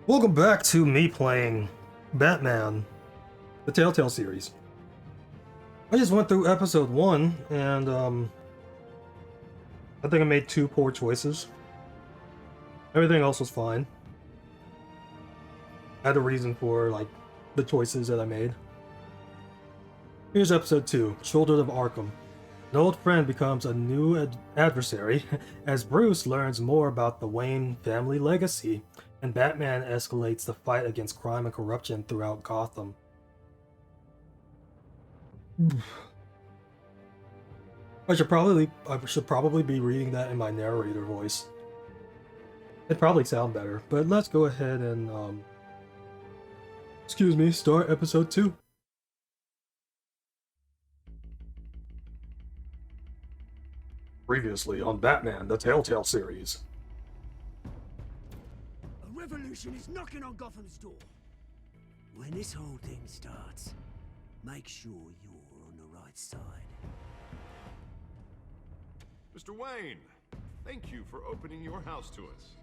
Welcome back to me playing Batman, the Telltale Series. I just went through episode 1, and I think I made 2 poor choices. Everything else was fine. I had a reason for, the choices that I made. Here's episode 2, Children of Arkham. An old friend becomes a new adversary as Bruce learns more about the Wayne family legacy, and Batman escalates the fight against crime and corruption throughout Gotham. I should probably be reading that in my narrator voice. It'd probably sound better, but let's go ahead and start episode 2. Previously on Batman, the Telltale Series. A revolution is knocking on Gotham's door. When this whole thing starts, make sure you're on the right side. Mr. Wayne, thank you for opening your house to us.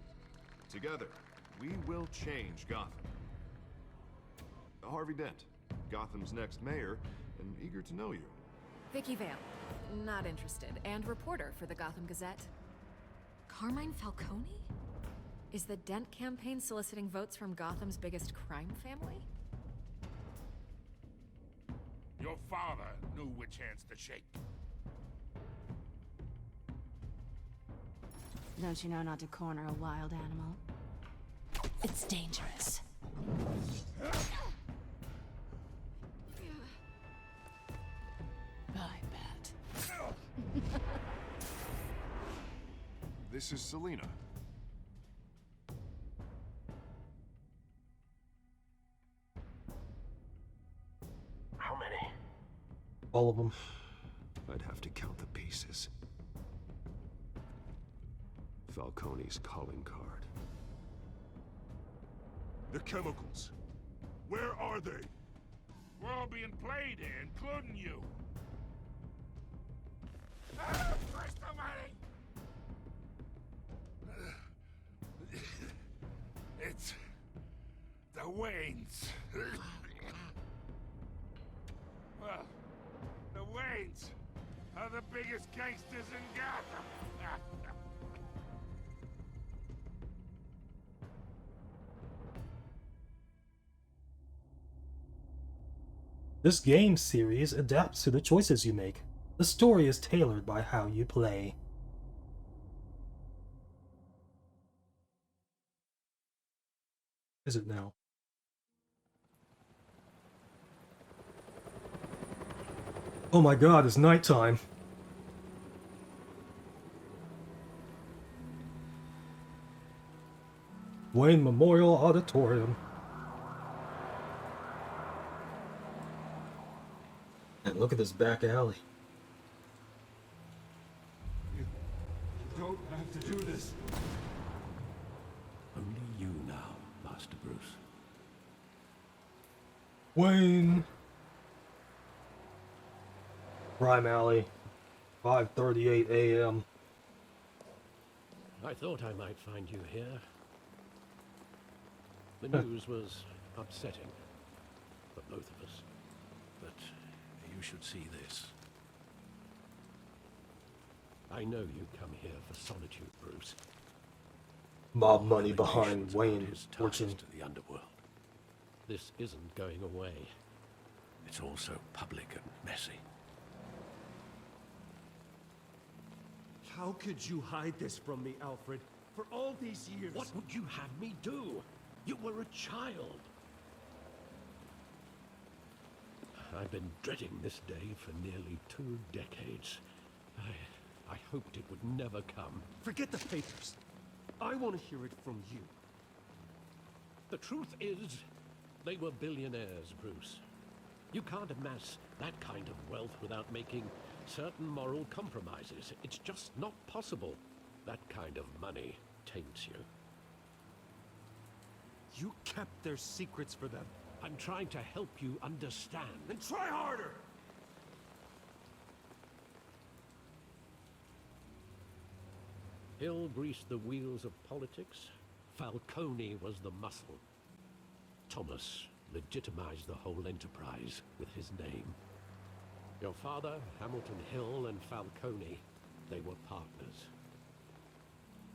Together, we will change Gotham. Harvey Dent, Gotham's next mayor, and eager to know you. Vicky Vale, not interested, and reporter for the Gotham Gazette. Carmine Falcone? Is the Dent campaign soliciting votes from Gotham's biggest crime family? Your father knew which hands to shake. Don't you know not to corner a wild animal? It's dangerous. Bye, Bat. This is Selina. How many? All of them. I'd have to count the pieces. Falcone's calling card. The chemicals. Where are they? We're all being played here, including you. Where's the money? It's the Waynes. Well, the Waynes are the biggest gangsters in Gotham. This game series adapts to the choices you make. The story is tailored by how you play. Is it now? Oh my god, it's nighttime. Wayne Memorial Auditorium. And look at this back alley. You don't have to do this. Only you now, Master Bruce. Wayne. Crime Alley, 5:38 a.m. I thought I might find you here. The news was upsetting for both of us. But you should see this. I know you come here for solitude, Bruce. Mob money behind Allegations about Wayne his ties fortune. to the underworld. This isn't going away. It's also public and messy. How could you hide this from me, Alfred? For all these years... What would you have me do? You were a child. I've been dreading this day for nearly 2 decades. I hoped it would never come. Forget the papers. I want to hear it from you. The truth is, they were billionaires, Bruce. You can't amass that kind of wealth without making certain moral compromises. It's just not possible. That kind of money taints you. You kept their secrets for them. I'm trying to help you understand. Then try harder! Hill greased the wheels of politics. Falcone was the muscle. Thomas legitimized the whole enterprise with his name. Your father, Hamilton Hill, and Falcone, they were partners.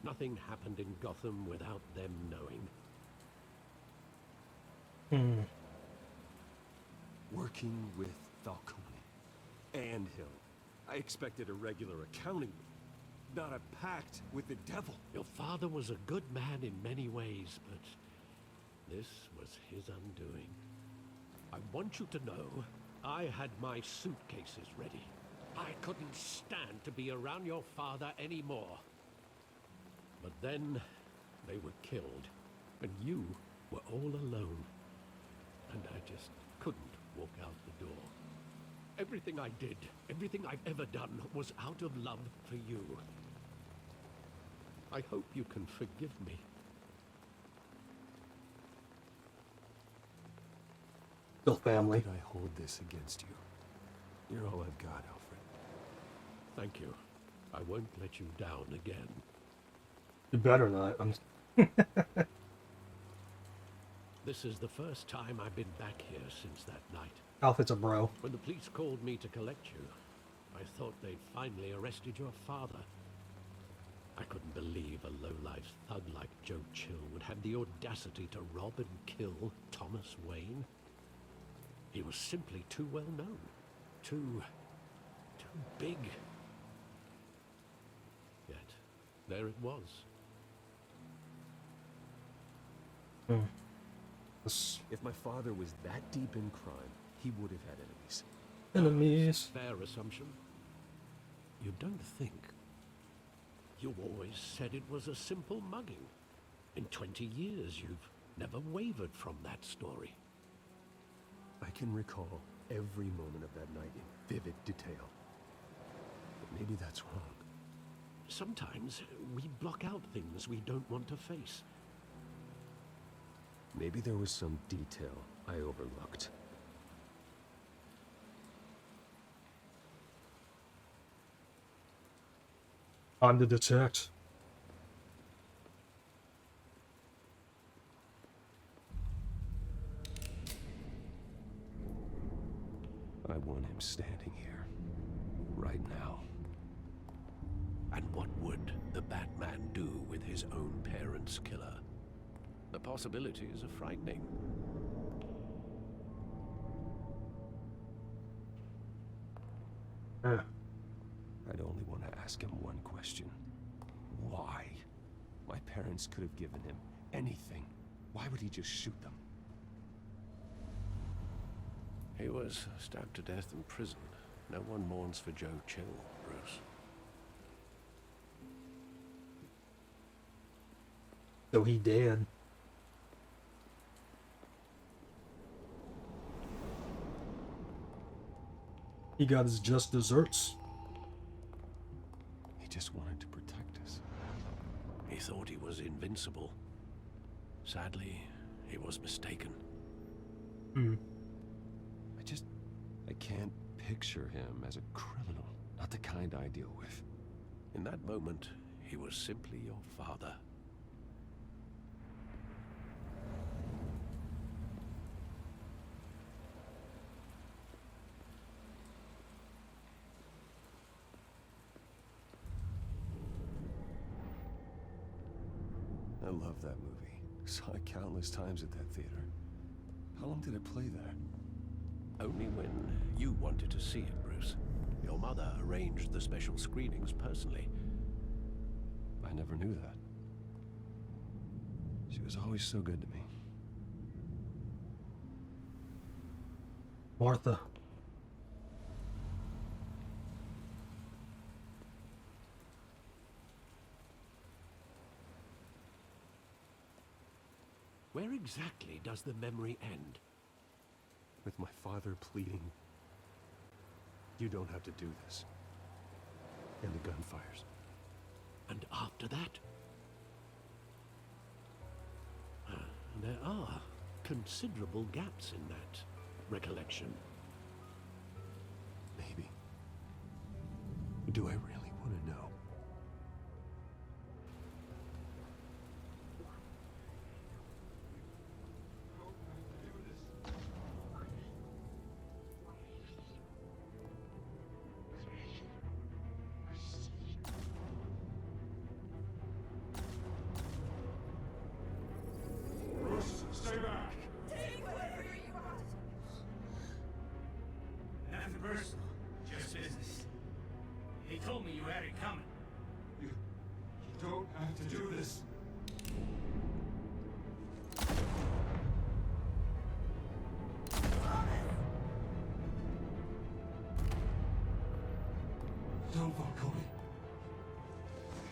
Nothing happened in Gotham without them knowing. Working with Falcone and Hill. I expected a regular accounting, not a pact with the devil. Your father was a good man in many ways, but this was his undoing. I want you to know, I had my suitcases ready. I couldn't stand to be around your father anymore. But then, they were killed, and you were all alone. And I just couldn't walk out the door. Everything I did, everything I've ever done, was out of love for you. I hope you can forgive me. Still family. Did I hold this against you? You're all I've got, Alfred. Thank you. I won't let you down again. You better not. This is the first time I've been back here since that night. Alfred's a bro. When the police called me to collect you, I thought they'd finally arrested your father. I couldn't believe a low-life thug like Joe Chill would have the audacity to rob and kill Thomas Wayne. He was simply too well known. Too big. Yet, there it was. If my father was that deep in crime, he would have had enemies. Enemies. Fair assumption. You don't think? You always said it was a simple mugging. In 20 years, you've never wavered from that story. I can recall every moment of that night in vivid detail. But maybe that's wrong. Sometimes we block out things we don't want to face. Maybe there was some detail I overlooked. Time to detect. I want him standing here. Right now. And what would the Batman do with his own parents' killer? The possibilities are frightening. I'd only want to ask him one question. Why? My parents could have given him anything. Why would he just shoot them? He was stabbed to death in prison. No one mourns for Joe Chill, Bruce. So he did. He got his just desserts. He just wanted to protect us. He thought he was invincible. Sadly, he was mistaken. I can't picture him as a criminal. Not the kind I deal with. In that moment, he was simply your father. I love that movie. Saw it countless times at that theater. How long did it play there? Only when you wanted to see it, Bruce. Your mother arranged the special screenings personally. I never knew that. She was always so good to me. Martha. Where exactly does the memory end? With my father pleading, "You don't have to do this." And the gun fires. And after that? There are considerable gaps in that recollection. Maybe. Do I really want to know? told me you had it coming. You don't have to do this. No, Falcone.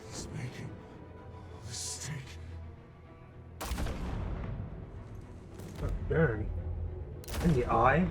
He's making a mistake. Oh, darn. In the eye?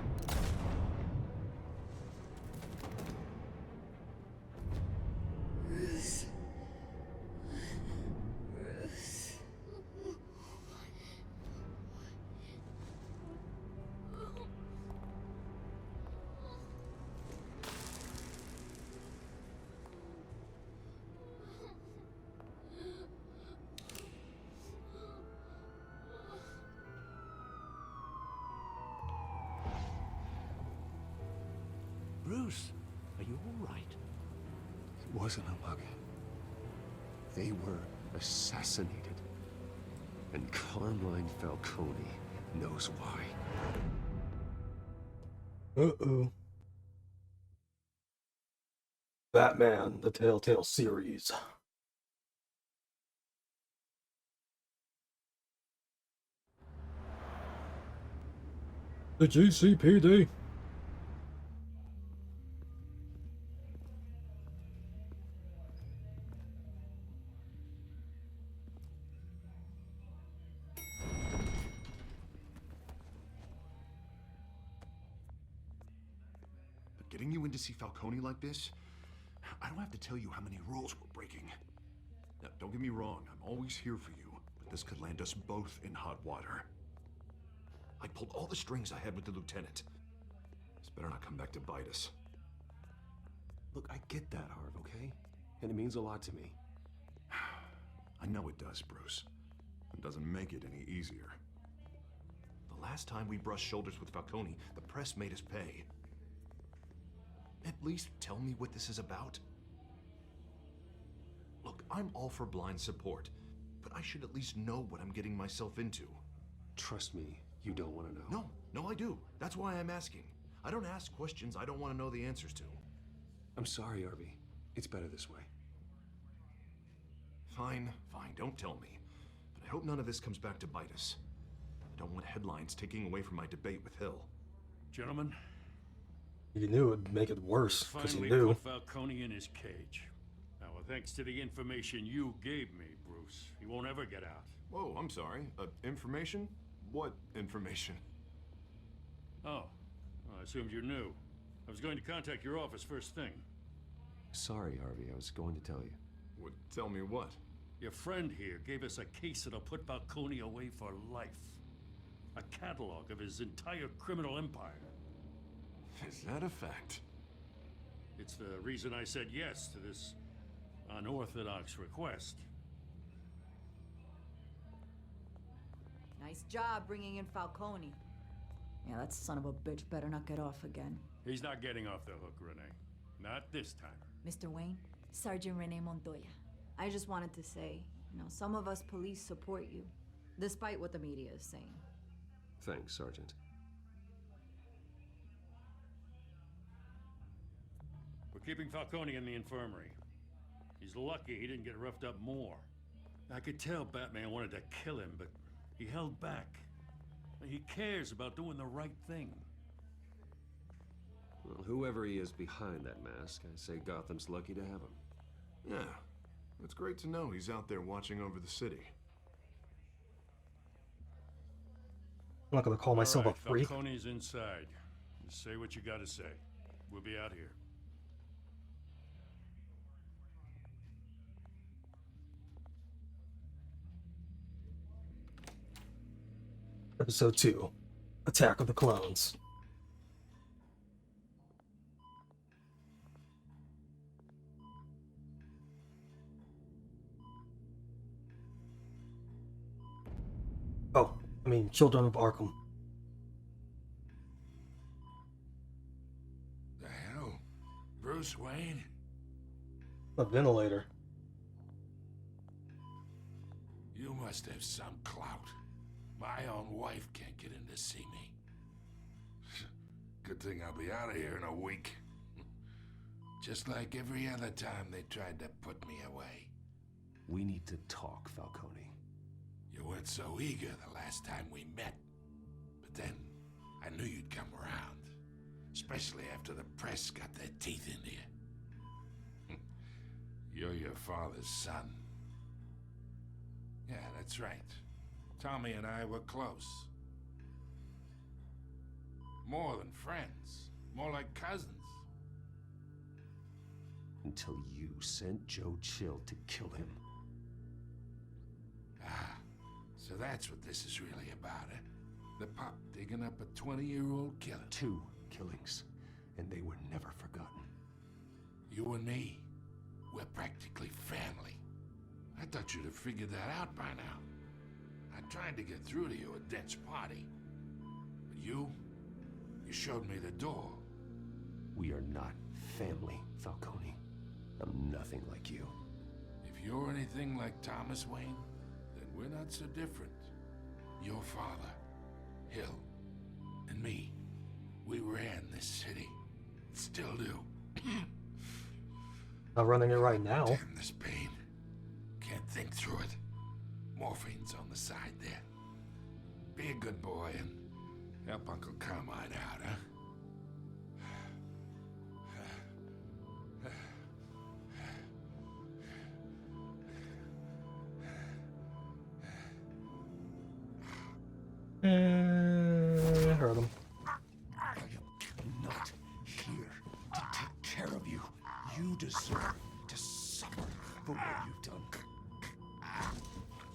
Bruce, are you all right? It wasn't a mug. They were assassinated. And Carmine Falcone knows why. Uh-oh. Batman, the Telltale Series. The GCPD. Getting you in to see Falcone like this? I don't have to tell you how many rules we're breaking. Now, don't get me wrong, I'm always here for you, but this could land us both in hot water. I pulled all the strings I had with the lieutenant. This better not come back to bite us. Look, I get that, Harv, okay? And it means a lot to me. I know it does, Bruce. It doesn't make it any easier. The last time we brushed shoulders with Falcone, the press made us pay. At least tell me what this is about. Look, I'm all for blind support, but I should at least know what I'm getting myself into. Trust me, you don't want to know. No, I do. That's why I'm asking. I don't ask questions I don't want to know the answers to. I'm sorry, Arby. It's better this way. Fine, don't tell me. But I hope none of this comes back to bite us. I don't want headlines taking away from my debate with Hill. Gentlemen, You knew it'd make it worse, because you finally knew. put Falcone in his cage. Now, thanks to the information you gave me, Bruce, he won't ever get out. Whoa, I'm sorry. Information? What information? Oh, I assumed you knew. I was going to contact your office first thing. Sorry, Harvey. I was going to tell you. Would tell me what? Your friend here gave us a case that'll put Falcone away for life. A catalog of his entire criminal empire. Is that a fact? It's the reason I said yes to this unorthodox request. Nice job bringing in Falcone. Yeah, that son of a bitch better not get off again. He's not getting off the hook, Renee. Not this time. Mr. Wayne, Sergeant Renee Montoya. I just wanted to say, some of us police support you, despite what the media is saying. Thanks, Sergeant. We're keeping Falcone in the infirmary. He's lucky he didn't get roughed up more. I could tell Batman wanted to kill him, but he held back. He cares about doing the right thing. Well, whoever he is behind that mask, I say Gotham's lucky to have him. Yeah, it's great to know he's out there watching over the city. I'm not gonna call myself All right, a freak. Falcone's inside. Just say what you gotta say. We'll be out here. Episode 2, Attack of the Clones. Oh, I mean, Children of Arkham. The hell? Bruce Wayne? A ventilator. You must have some clout. My own wife can't get in to see me. Good thing I'll be out of here in a week. Just like every other time they tried to put me away. We need to talk, Falcone. You weren't so eager the last time we met. But then, I knew you'd come around. Especially after the press got their teeth into you. You're your father's son. Yeah, that's right. Tommy and I were close. More than friends. More like cousins. Until you sent Joe Chill to kill him. Ah, so that's what this is really about, eh? The pop digging up a 20-year-old killer. 2 killings, and they were never forgotten. You and me, we're practically family. I thought you'd have figured that out by now. I tried to get through to you at Dent's party. But you showed me the door. We are not family, Falcone. I'm nothing like you. If you're anything like Thomas Wayne, then we're not so different. Your father, Hill, and me, we ran this city. Still do. Not running it right now. Damn this pain. Can't think through it. Morphine's on the side there. Be a good boy and help Uncle Carmine out, huh? Heard him. I am not here to take care of you. You deserve to suffer for what you've done.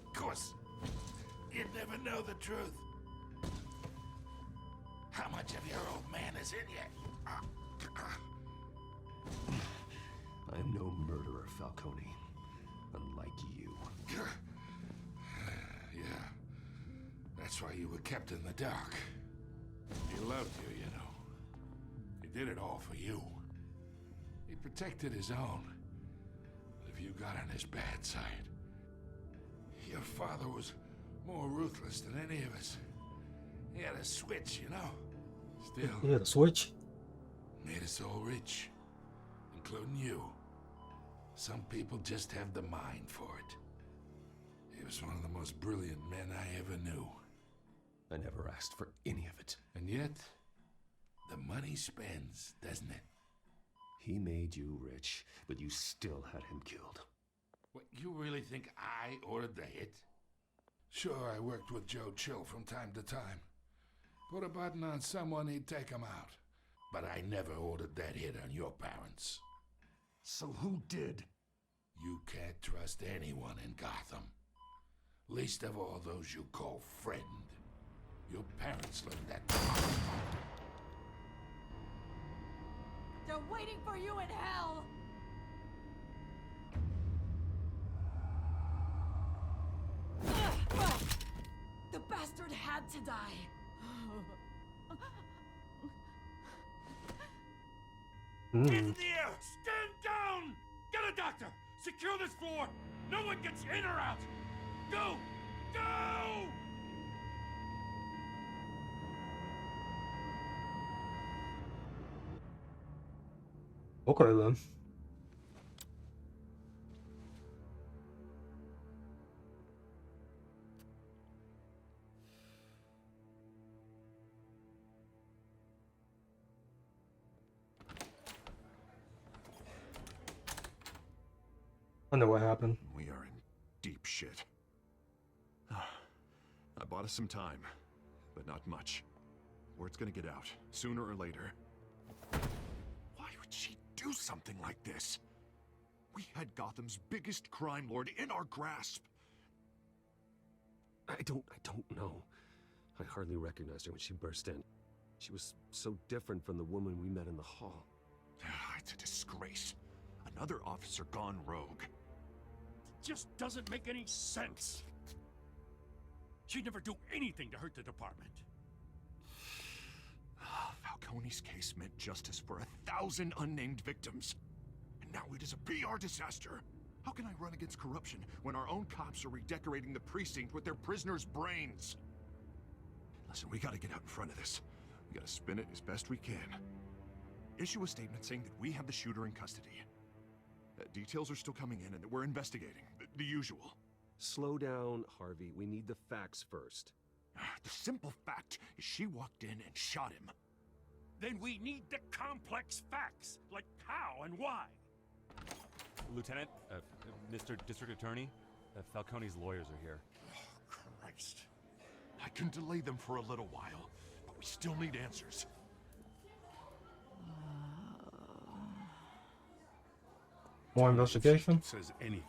Of course, you'd never know the truth. How much of your old man is in you? I am no murderer, Falcone. Unlike you. Yeah. That's why you were kept in the dark. He loved you, you know. He did it all for you. He protected his own. But if you got on his bad side, your father was more ruthless than any of us. He had a switch, you know. Still, He had a switch. made us all rich, including you. Some people just have the mind for it. He was one of the most brilliant men I ever knew. I never asked for any of it. And yet, the money spends, doesn't it? He made you rich, but you still had him killed. What, you really think I ordered the hit? Sure, I worked with Joe Chill from time to time. Put a button on someone, he'd take him out. But I never ordered that hit on your parents. So who did? You can't trust anyone in Gotham. Least of all those you call friend. Your parents learned that. They're waiting for you in hell! The bastard had to die! Hands in the air! Stand down! Get a doctor! Secure this floor! No one gets in or out! Go! Go! Okay then. I know what happened. We are in deep shit. I bought us some time, but not much. Word's gonna get out, sooner or later. Why would she do something like this? We had Gotham's biggest crime lord in our grasp. I don't know. I hardly recognized her when she burst in. She was so different from the woman we met in the hall. It's a disgrace. Another officer gone rogue. Just doesn't make any sense. She'd never do anything to hurt the department. Falcone's case meant justice for 1,000 unnamed victims. And now it is a PR disaster. How can I run against corruption when our own cops are redecorating the precinct with their prisoners' brains? Listen, we gotta get out in front of this. We gotta spin it as best we can. Issue a statement saying that we have the shooter in custody. Details are still coming in and that we're investigating. The usual. Slow down, Harvey. We need the facts first. The simple fact is she walked in and shot him. Then we need the complex facts, like how and why. Lieutenant, Mr. District Attorney, Falcone's lawyers are here. Oh, Christ. I can delay them for a little while, but we still need answers. More investigation? If she says anything,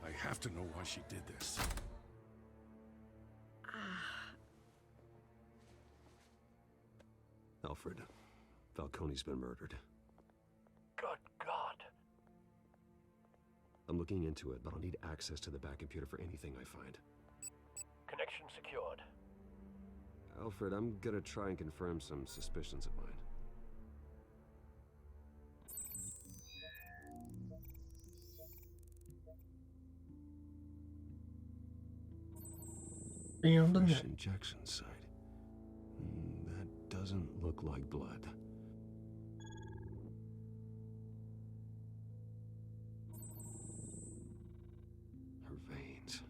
I have to know why she did this. Alfred, Falcone's been murdered. Good God. I'm looking into it, but I'll need access to the back computer for anything I find. Connection secured. Alfred, I'm gonna try and confirm some suspicions of mine. Beyond the Fresh net. injection site. That doesn't look like blood. Her veins,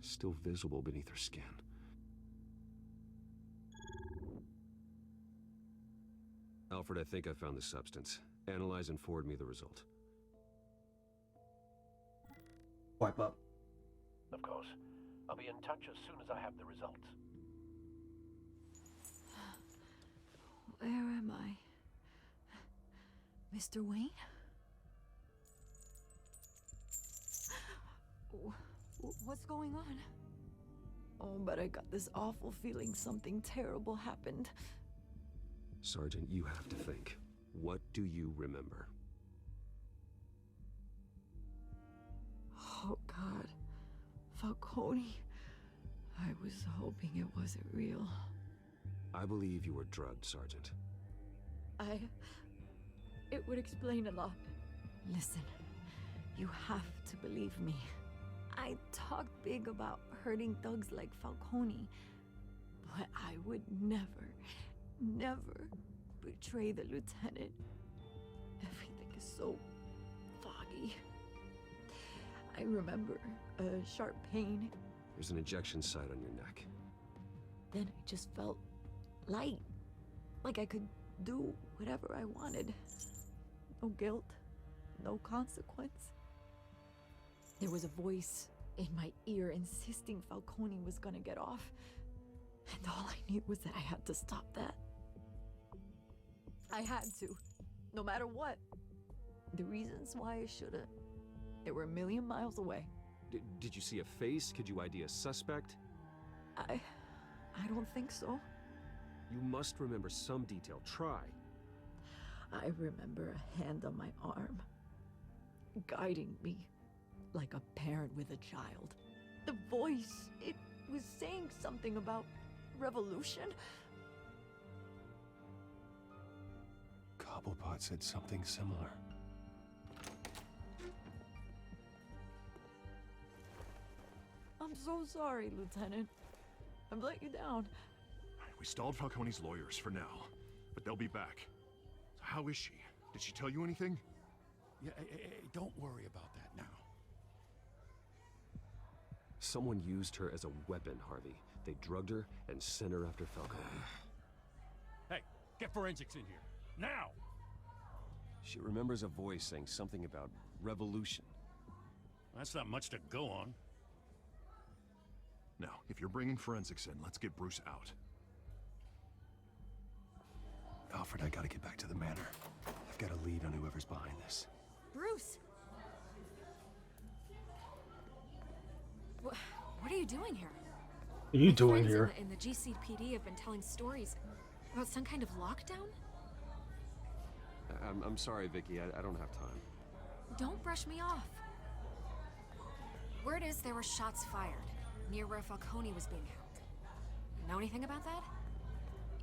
still visible beneath her skin. Alfred, I think I found the substance. Analyze and forward me the result. Wipe up. Of course. I'll be in touch as soon as I have the results. Where am I? Mr. Wayne? What's going on? Oh, but I got this awful feeling something terrible happened. Sergeant, you have to think. What do you remember? Oh, God. Falcone. I was hoping it wasn't real. I believe you were drugged, Sergeant. It would explain a lot. Listen, you have to believe me. I talked big about hurting thugs like Falcone, but I would never, never betray the lieutenant. Everything is so foggy. I remember a sharp pain. There's an injection site on your neck. Then I just felt light. Like I could do whatever I wanted. No guilt, no consequence. There was a voice in my ear insisting Falcone was gonna get off. And all I knew was that I had to stop that. I had to, no matter what. The reasons why I shouldn't, they were a million miles away. Did you see a face? Could you ID a suspect? I don't think so. You must remember some detail. Try. I remember a hand on my arm, guiding me like a parent with a child. The voice, it was saying something about revolution. Cobblepot said something similar. I'm so sorry, Lieutenant. I've let you down. We stalled Falcone's lawyers for now, but they'll be back. So how is she? Did she tell you anything? Yeah, don't worry about that now. Someone used her as a weapon, Harvey. They drugged her and sent her after Falcone. Hey, get forensics in here. Now! She remembers a voice saying something about revolution. That's not much to go on. Now, if you're bringing forensics in, let's get Bruce out. Alfred, I gotta get back to the manor. I've got a lead on whoever's behind this. Bruce! What are you doing here? What are you My doing friends here? in the GCPD have been telling stories about some kind of lockdown? I'm sorry, Vicky. I don't have time. Don't brush me off. Word is there were shots fired near where Falcone was being held. Know anything about that?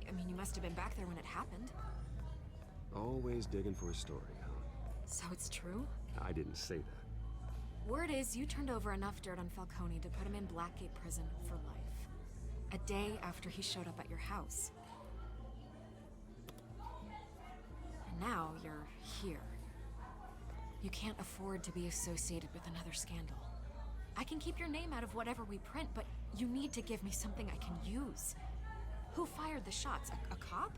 I mean, you must have been back there when it happened. Always digging for a story, huh? So it's true? I didn't say that. Word is you turned over enough dirt on Falcone to put him in Blackgate Prison for life. A day after he showed up at your house. Now you're here. You can't afford to be associated with another scandal. I can keep your name out of whatever we print, but you need to give me something I can use. Who fired the shots? A cop?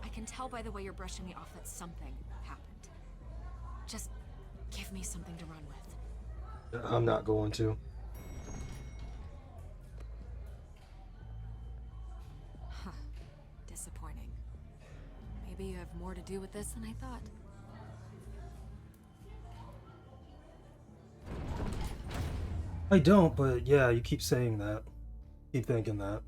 I can tell by the way you're brushing me off that something happened. Just give me something to run with. I'm not going to. Huh. Disappointing. Maybe you have more to do with this than I thought. I don't, but yeah, you keep saying that. Keep thinking that.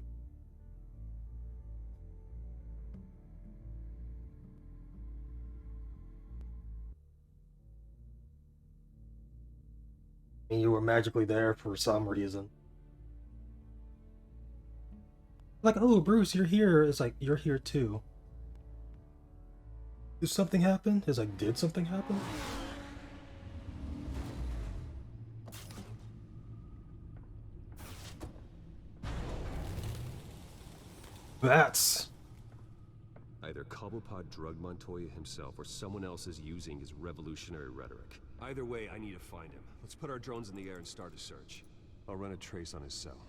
And you were magically there for some reason. Like, oh, Bruce, you're here. It's like, you're here too. Did something happen? It's like, did something happen? Bats. Either Cobblepot drugged Montoya himself or someone else is using his revolutionary rhetoric. Either way, I need to find him. Let's put our drones in the air and start a search. I'll run a trace on his cell.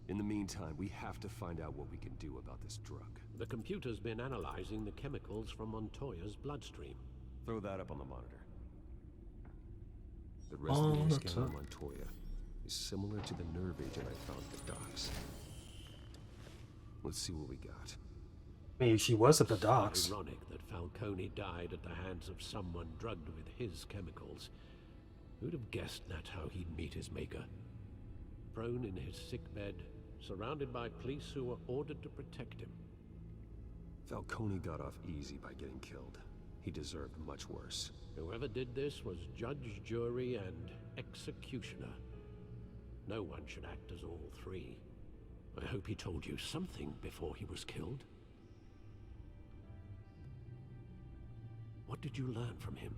In the meantime, we have to find out what we can do about this drug. The computer's been analyzing the chemicals from Montoya's bloodstream. Throw that up on the monitor. The resume scan on Montoya is similar to the nerve agent I found at the docks. Let's see what we got. I mean, she was at the docks. Ironic that Falcone died at the hands of someone drugged with his chemicals. Who'd have guessed that's how he'd meet his maker? Prone in his sickbed, surrounded by police who were ordered to protect him. Falcone got off easy by getting killed. He deserved much worse. Whoever did this was judge, jury, and executioner. No one should act as all three. I hope he told you something before he was killed. What did you learn from him?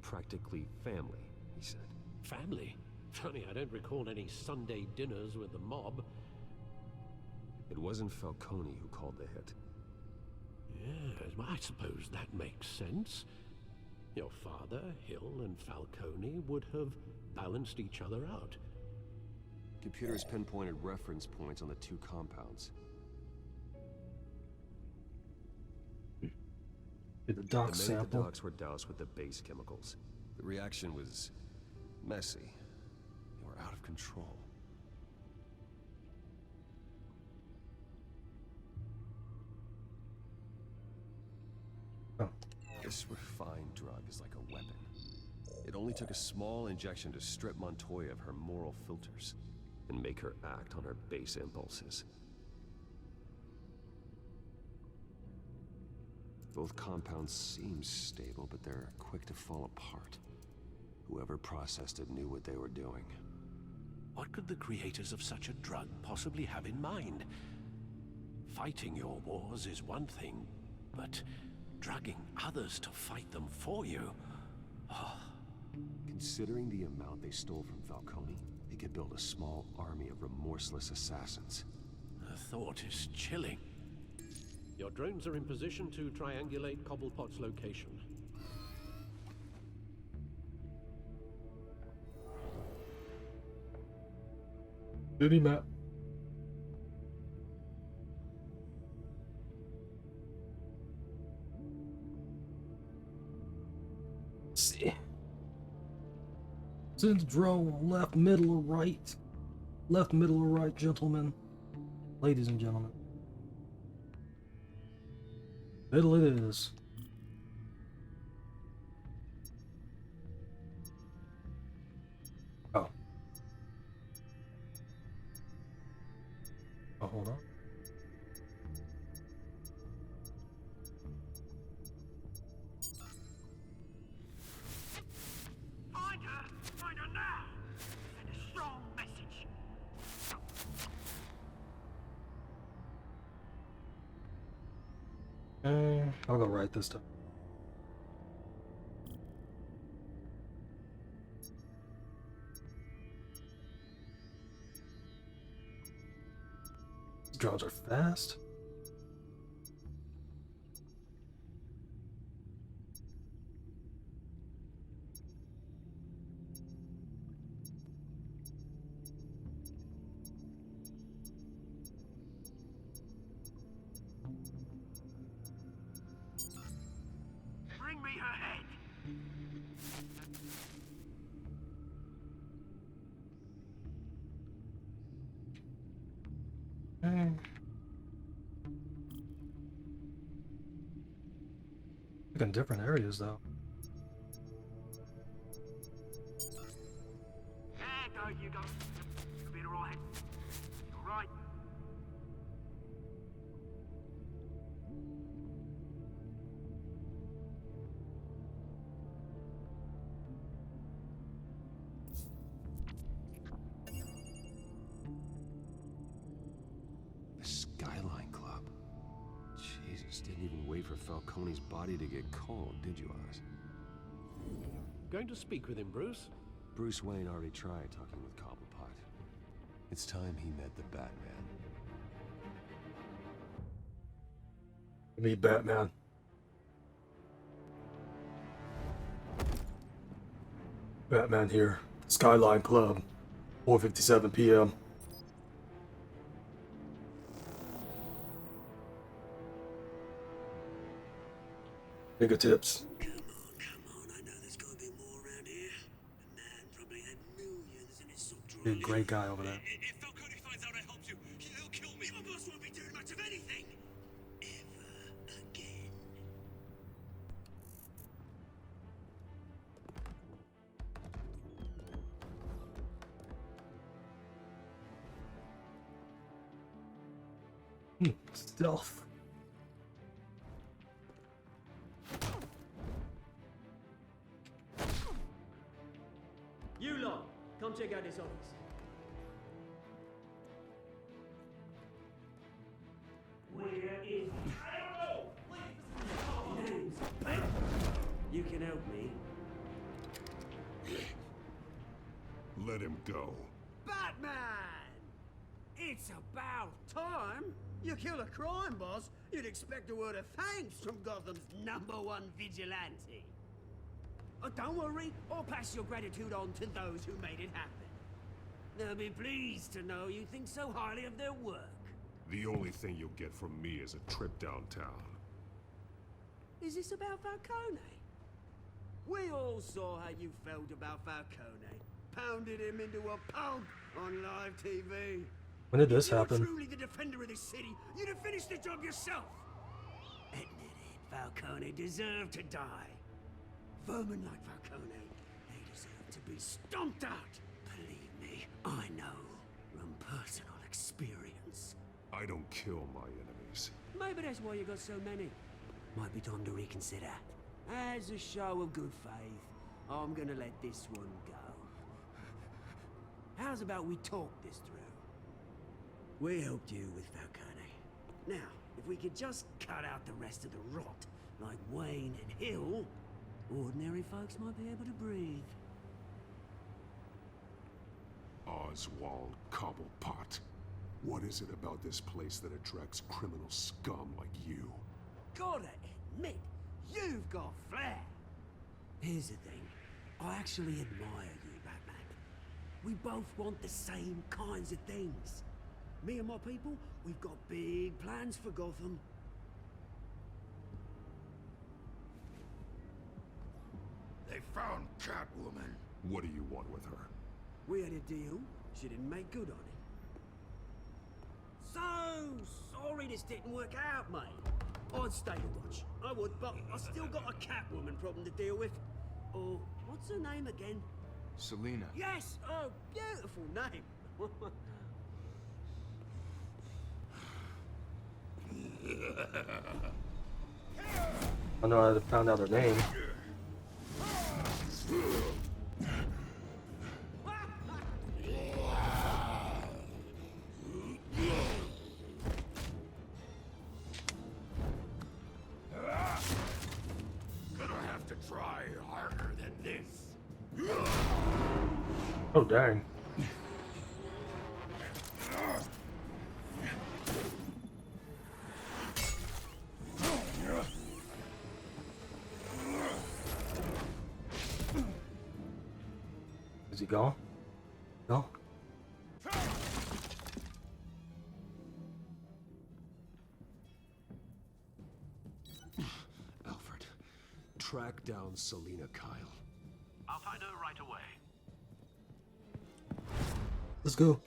Practically family, he said. Family? Funny, I don't recall any Sunday dinners with the mob. It wasn't Falcone who called the hit. Yes, well, I suppose that makes sense. Your father, Hill, and Falcone would have balanced each other out. Computers pinpointed reference points on the two compounds. The dock sample. The docks were doused with the base chemicals. The reaction was messy. They were out of control. Oh. This refined drug is like a weapon. It only took a small injection to strip Montoya of her moral filters and make her act on her base impulses. Both compounds seem stable, but they're quick to fall apart. Whoever processed it knew what they were doing. What could the creators of such a drug possibly have in mind? Fighting your wars is one thing, but drugging others to fight them for you? Oh. Considering the amount they stole from Falcone, they could build a small army of remorseless assassins. The thought is chilling. Your drones are in position to triangulate Cobblepot's location. Duty map. Let's see. Send drone left, middle, or right? Left, middle, or right, gentlemen. Ladies and gentlemen. Middle it is. Oh. Oh, hold on. Find her now! Send a strong message. I'll go right this time. These drones are fast. your head. Like in different areas though. There you go. You'll be alright. You're right. The Skyline Club. Jesus, didn't even wait for Falcone's body to get cold, did you, Oz? Going to speak with him, Bruce? Bruce Wayne already tried talking with Cobblepot. It's time he met the Batman. Meet Batman. Batman here. Skyline Club. 4:57 p.m. Fingertips. Come on, I know there's gotta be more around here. The man probably had millions in his sock drawer. Big great guy over there. If Falcone finds out I helped you, he'll kill me. Your boss won't be doing much of anything. Ever again. Stealth. You lot, come check out this office. Where is... I don't know! Name's Ben. You can help me. Let him go. Batman! It's about time. You kill a crime boss, you'd expect a word of thanks from Gotham's #1 vigilante. Oh, don't worry, I'll pass your gratitude on to those who made it happen. They'll be pleased to know you think so highly of their work. The only thing you'll get from me is a trip downtown. Is this about Falcone? We all saw how you felt about Falcone. Pounded him into a pulp on live TV. When did this If you were happen? truly the defender of this city, you'd have finished the job yourself. Admit it, Falcone deserved to die. Vermin like Falcone, they deserve to be stomped out. Believe me, I know from personal experience. I don't kill my enemies. Maybe that's why you got so many. Might be time to reconsider. As a show of good faith, I'm gonna let this one go. How's about we talk this through? We helped you with Falcone. Now, if we could just cut out the rest of the rot, like Wayne and Hill, ordinary folks might be able to breathe. Oswald Cobblepot. What is it about this place that attracts criminal scum like you? Gotta admit, you've got flair. Here's the thing. I actually admire you, Batman. We both want the same kinds of things. Me and my people, we've got big plans for Gotham. They found Catwoman. What do you want with her? We had a deal. She didn't make good on it. So sorry this didn't work out, mate. I'd stay to watch. I would, but I still got a Catwoman problem to deal with. Oh, what's her name again? Selina. Yes! Oh, beautiful name. I know I found out her name. Gonna have to try harder than this. Oh, dang. Is he gone? No? Alfred, track down Selina Kyle. I'll find her right away. Let's go.